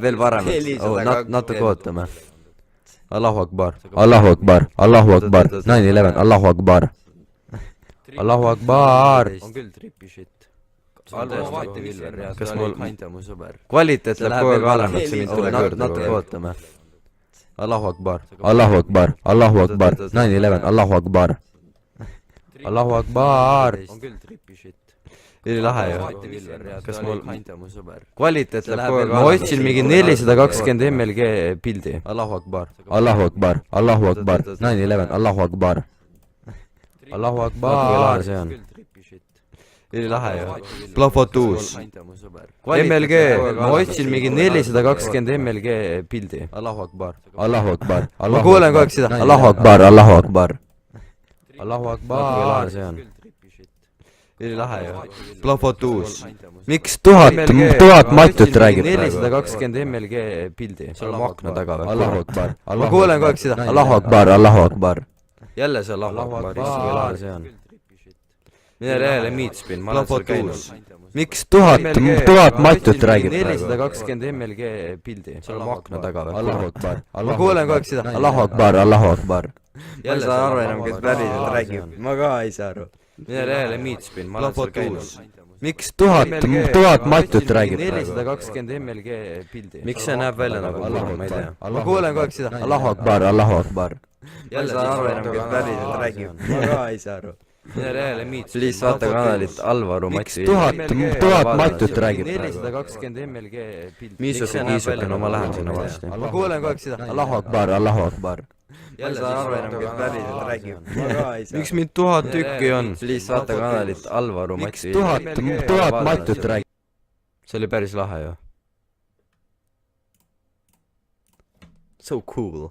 veel paremaks. 402 Natuke ootame. Allahu Akbar, Allahu Akbar, Allahu Akbar, 9-11, Allahu Akbar. Allahu Akbar. On küll tripi shit. Kas mul kvaliteet läheb kogu aeg alemaks ja mind tuleb juurde. Natuke ootame. Allahu Akbar, Allahu Akbar, Allahu Akbar, 9-11, Allahu Akbar. Allahu Akbar. On küll tripi shit. Ülilahe ju. Kas mul kvaliteet läheb kogu aeg alemaks. Ma otsin mingi 420 mlg pildi. Allahu Akbar, Allahu Akbar, Allahu Akbar, 9-11, Allahu Akbar. Allahu Akbar. See on ülilahe ju. Plahvatus MLG, ma otsin mingi 420 mlg pildi. Allahu Akbar, Allahu Akbar. Ma kuulen kogu aeg seda. Allahu Akbar, Allahu Akbar. Allahu Akbar. See on ülilahe ju. Plahvatus. Miks 1000 matut räägib praegu? 420 mlg pildi. Sul on mu akna taga või? Allahu Akbar. Ma kuulen kogu aeg seda. Allahu Akbar, Allahu Akbar. Jälle see Allahu Akbar. See on mine jälle meatspin, ma olen seal käinud. Miks 1000 matut räägib praegu? 420 mlg pildi. Sul on mu akna taga või? Allahu Akbar. Ma kuulen kogu aeg seda. Allahu Akbar, Allahu Akbar. Ma ei saa aru enam, kes päriselt räägib. Ma ka ei saa aru. mine jälle meatspin, ma olen seal käinud. Miks 1000 matut räägib praegu? 420 mlg pildi. Miks see näeb välja nagu Allahu, ma ei tea. Ma kuulen kogu aeg seda. Allahu Akbar, Allahu Akbar. Ma ei saa aru enam, kes päriselt räägib. Ma ka ei saa aru. mine jälle meatspin. Please vaata kanalit Alvaru Mati. 1000 matut räägib praegu. 420 mlg pildi. Miisuke kiisuke, no ma lähen sinna varsti. Ma kuulen kogu aeg seda. Allahu Akbar, Allahu Akbar. Ma ei saa aru enam, kes päriselt räägib. Ma ka ei saa. Miks mind 1000 tükki on? Please vaata kanalit Alvaru Miks Mati. 1000 matut räägib? See oli päris lahe ju. So cool.